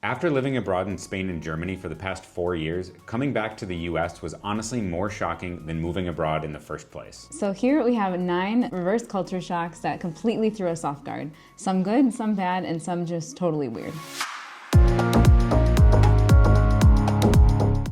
After living abroad in Spain and Germany for the past 4 years, coming back to the US was honestly more shocking than moving abroad in the first place. So here we have 9 reverse culture shocks that completely threw us off guard. Some good, some bad, and some just totally weird.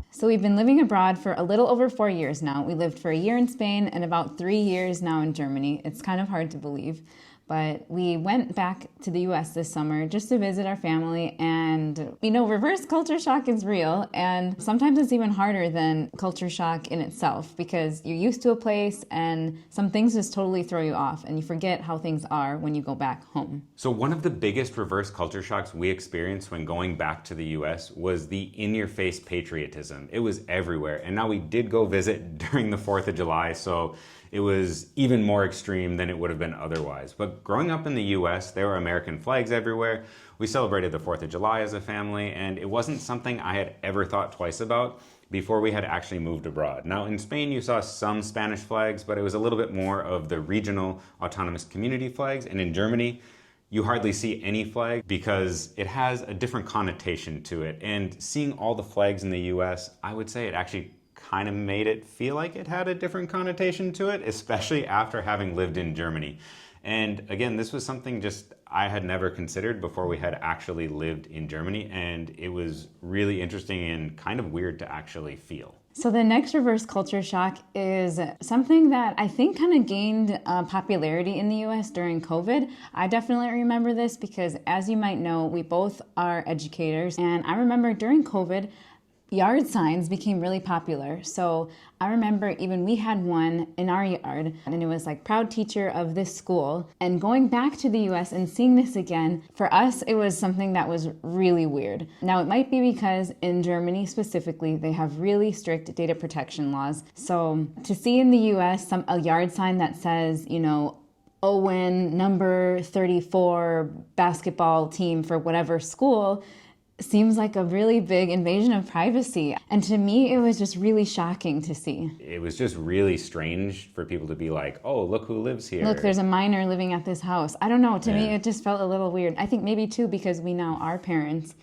So we've been living abroad for a little over 4 years now. We lived for a year in Spain and about 3 years now in Germany. It's kind of hard to believe. But we went back to the US this summer just to visit our family, and reverse culture shock is real, and sometimes it's even harder than culture shock in itself because you're used to a place and some things just totally throw you off and you forget how things are when you go back home. So one of the biggest reverse culture shocks we experienced when going back to the US was the in-your-face patriotism. It was everywhere, and now we did go visit during the 4th of July, so it was even more extreme than it would have been otherwise. But growing up in the US, there were American flags everywhere. We celebrated the 4th of July as a family, and it wasn't something I had ever thought twice about before we had actually moved abroad. Now in Spain, you saw some Spanish flags, but it was a little bit more of the regional autonomous community flags. And in Germany, you hardly see any flag because it has a different connotation to it. And seeing all the flags in the US, I would say it actually kind of made it feel like it had a different connotation to it, especially after having lived in Germany. And again, this was something just I had never considered before we had actually lived in Germany, and it was really interesting and kind of weird to actually feel. So the next reverse culture shock is something that I think kind of gained popularity in the US during COVID. I definitely remember this because, as you might know, we both are educators, and I remember during COVID, yard signs became really popular. So I remember even we had one in our yard, and it was like proud teacher of this school. And going back to the US and seeing this again, for us, it was something that was really weird. Now, it might be because in Germany specifically, they have really strict data protection laws. So to see in the US a yard sign that says, Owen, number 34 basketball team for whatever school, seems like a really big invasion of privacy. And to me, it was just really shocking to see. It was just really strange for people to be like, oh, look who lives here. Look, there's a minor living at this house. I don't know, to me, it just felt a little weird. I think maybe too, because we now are parents,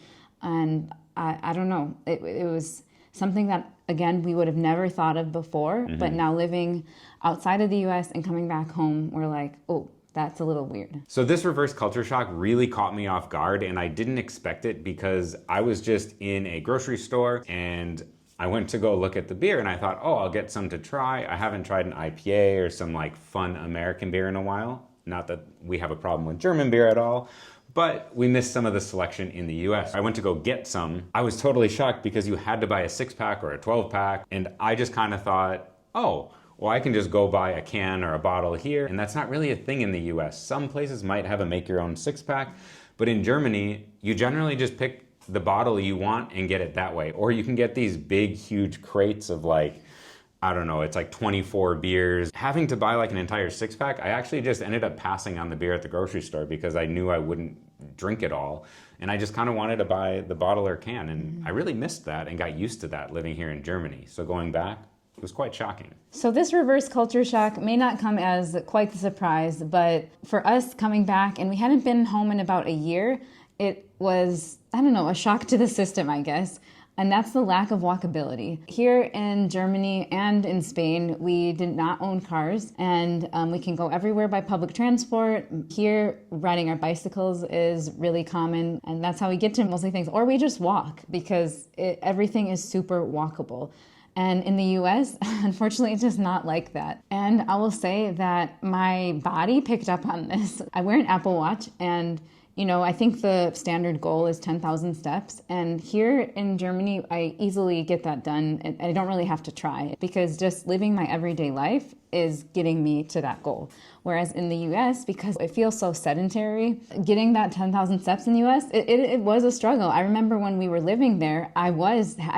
and I don't know, it was something that, again, we would have never thought of before, but now living outside of the US and coming back home, we're like, oh, that's a little weird. So this reverse culture shock really caught me off guard, and I didn't expect it because I was just in a grocery store and I went to go look at the beer and I thought, oh, I'll get some to try. I haven't tried an IPA or some like fun American beer in a while. Not that we have a problem with German beer at all, but we missed some of the selection in the US. I went to go get some. I was totally shocked because you had to buy a 6-pack or a 12-pack, and I just kind of thought, oh, well, I can just go buy a can or a bottle here, and that's not really a thing in the US. Some places might have a make-your-own 6-pack, but in Germany, you generally just pick the bottle you want and get it that way. Or you can get these big, huge crates of it's like 24 beers. Having to buy like an entire 6-pack, I actually just ended up passing on the beer at the grocery store because I knew I wouldn't drink it all. And I just kind of wanted to buy the bottle or can, and I really missed that and got used to that living here in Germany. So going back, it was quite shocking. So this reverse culture shock may not come as quite the surprise, but for us coming back, and we hadn't been home in about a year, it was, a shock to the system, I guess. And that's the lack of walkability. Here in Germany and in Spain, we did not own cars, and we can go everywhere by public transport. Here, riding our bicycles is really common, and that's how we get to mostly things. Or we just walk because everything is super walkable. And in the US, unfortunately, it's just not like that. And I will say that my body picked up on this. I wear an Apple Watch, and I think the standard goal is 10,000 steps. And here in Germany, I easily get that done. And I don't really have to try because just living my everyday life is getting me to that goal. Whereas in the US, because it feels so sedentary, getting that 10,000 steps in the US, it was a struggle. I remember when we were living there, I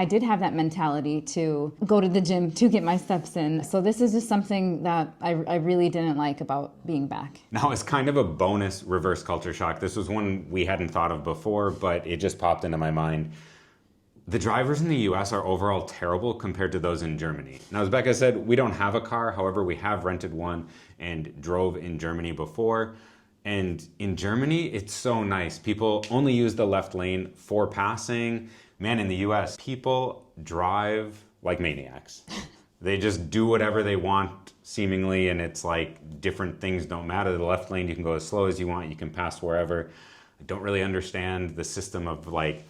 did have that mentality to go to the gym to get my steps in. So this is just something that I really didn't like about being back. Now, it's kind of a bonus reverse culture shock. This was one we hadn't thought of before, but it just popped into my mind. The drivers in the US are overall terrible compared to those in Germany. Now, as Becca said, we don't have a car. However, we have rented one and drove in Germany before. And in Germany, it's so nice. People only use the left lane for passing. Man, in the US, people drive like maniacs. They just do whatever they want, seemingly, and it's like different things don't matter. The left lane, you can go as slow as you want, you can pass wherever. I don't really understand the system of like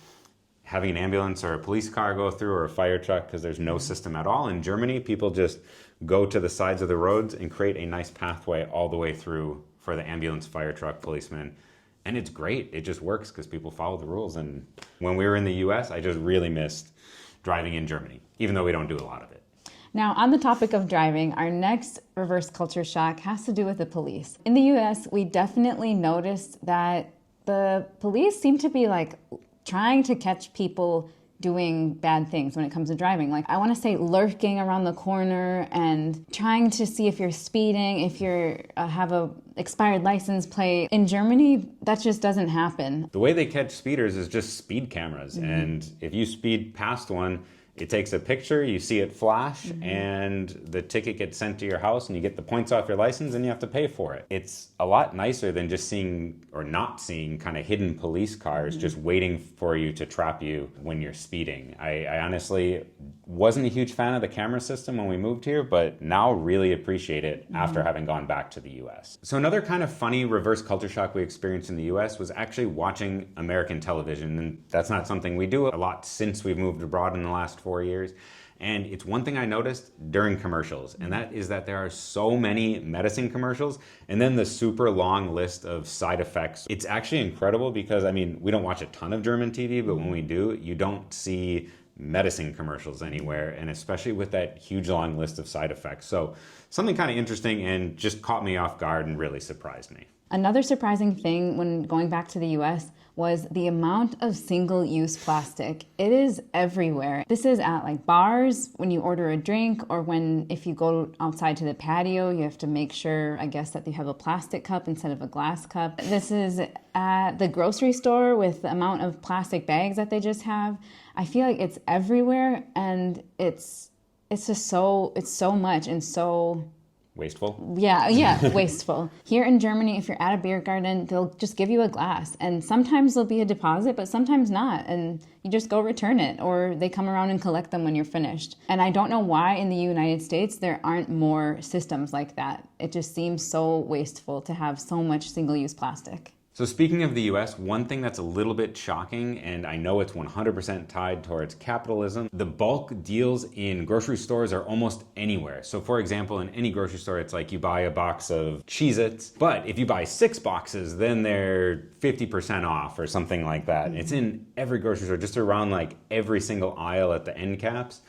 having an ambulance or a police car go through or a fire truck because there's no system at all. In Germany, people just go to the sides of the roads and create a nice pathway all the way through for the ambulance, fire truck, policeman. And it's great. It just works because people follow the rules. And when we were in the US, I just really missed driving in Germany, even though we don't do a lot of it. Now, on the topic of driving, our next reverse culture shock has to do with the police. In the US, we definitely noticed that the police seem to be like trying to catch people doing bad things when it comes to driving. Like, I want to say lurking around the corner and trying to see if you're speeding, if you're have a expired license plate. In Germany, that just doesn't happen. The way they catch speeders is just speed cameras. And if you speed past one, it takes a picture, you see it flash, and the ticket gets sent to your house and you get the points off your license and you have to pay for it. It's a lot nicer than just seeing or not seeing kind of hidden police cars just waiting for you to trap you when you're speeding. I honestly wasn't a huge fan of the camera system when we moved here, but now really appreciate it after having gone back to the US. So another kind of funny reverse culture shock we experienced in the US was actually watching American television. And that's not something we do a lot since we've moved abroad in the last 4 years. And it's one thing I noticed during commercials, and that is that there are so many medicine commercials and then the super long list of side effects. It's actually incredible because, I mean, we don't watch a ton of German TV, but when we do, you don't see medicine commercials anywhere, and especially with that huge long list of side effects. So something kind of interesting and just caught me off guard and really surprised me. Another surprising thing when going back to the US was the amount of single-use plastic. It is everywhere. This is at like bars, when you order a drink, or if you go outside to the patio, you have to make sure, I guess, that you have a plastic cup instead of a glass cup. This is at the grocery store with the amount of plastic bags that they just have. I feel like it's everywhere, and it's so much and so wasteful. Yeah, wasteful. Here in Germany, if you're at a beer garden, they'll just give you a glass, and sometimes there'll be a deposit, but sometimes not, and you just go return it, or they come around and collect them when you're finished. And I don't know why in the United States there aren't more systems like that. It just seems so wasteful to have so much single-use plastic. So speaking of the US, one thing that's a little bit shocking, and I know it's 100% tied towards capitalism, the bulk deals in grocery stores are almost anywhere. So for example, in any grocery store, it's like you buy a box of Cheez-Its, but if you buy 6 boxes, then they're 50% off or something like that. It's in every grocery store, just around like every single aisle at the end caps.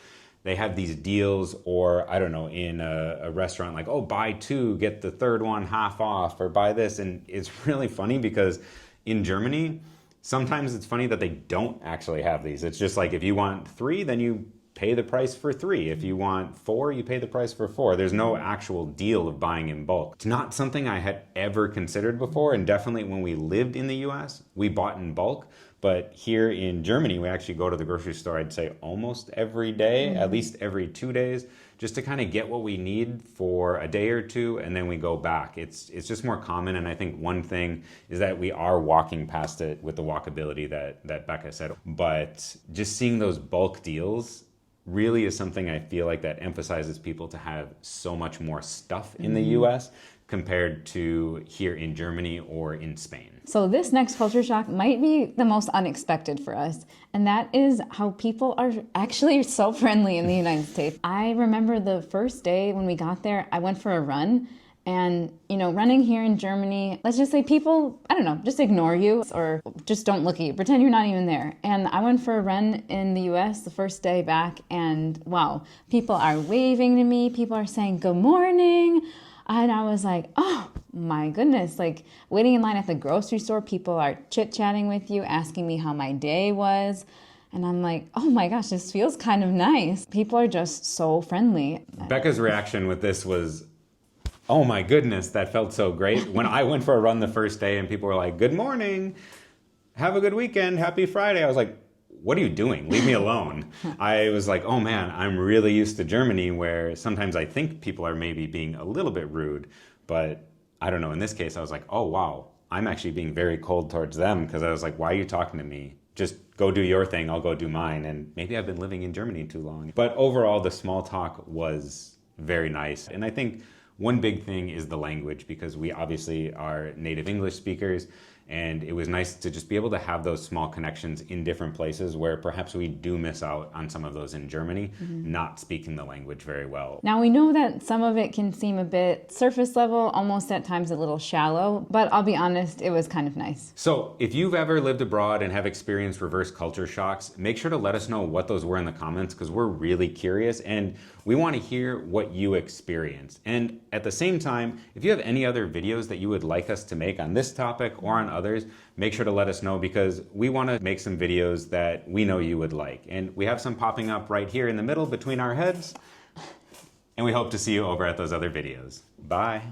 They have these deals, or I don't know, in a restaurant, like, oh, buy 2, get the third one half off, or buy this. And it's really funny because in Germany, sometimes it's funny that they don't actually have these. It's just like, if you want 3, then you pay the price for 3. If you want 4, you pay the price for 4. There's no actual deal of buying in bulk. It's not something I had ever considered before, and definitely when we lived in the US, we bought in bulk. But here in Germany, we actually go to the grocery store, I'd say almost every day, at least every 2 days, just to kind of get what we need for a day or two, and then we go back. It's just more common, and I think one thing is that we are walking past it with the walkability that Becca said. But just seeing those bulk deals really is something I feel like that emphasizes people to have so much more stuff in the US compared to here in Germany or in Spain. So this next culture shock might be the most unexpected for us, and that is how people are actually so friendly in the United States. I remember the first day when we got there, I went for a run, and running here in Germany, let's just say people, I don't know, just ignore you or just don't look at you, pretend you're not even there. And I went for a run in the US the first day back, and wow, people are waving to me, people are saying good morning. And I was like, oh my goodness, like waiting in line at the grocery store, people are chit-chatting with you, asking me how my day was. And I'm like, oh my gosh, this feels kind of nice. People are just so friendly. Becca's reaction with this was, oh my goodness, that felt so great. When I went for a run the first day and people were like, good morning, have a good weekend, happy Friday. I was like, what are you doing? Leave me alone. I was like, oh man, I'm really used to Germany where sometimes I think people are maybe being a little bit rude, but I don't know. In this case, I was like, oh wow, I'm actually being very cold towards them because I was like, why are you talking to me? Just go do your thing, I'll go do mine. And maybe I've been living in Germany too long. But overall, the small talk was very nice. And I think one big thing is the language, because we obviously are native English speakers. And it was nice to just be able to have those small connections in different places where perhaps we do miss out on some of those in Germany, not speaking the language very well. Now, we know that some of it can seem a bit surface level, almost at times a little shallow, but I'll be honest, it was kind of nice. So if you've ever lived abroad and have experienced reverse culture shocks, make sure to let us know what those were in the comments, because we're really curious and we want to hear what you experienced. And at the same time, if you have any other videos that you would like us to make on this topic or on others, make sure to let us know, because we want to make some videos that we know you would like. And we have some popping up right here in the middle between our heads. And we hope to see you over at those other videos. Bye.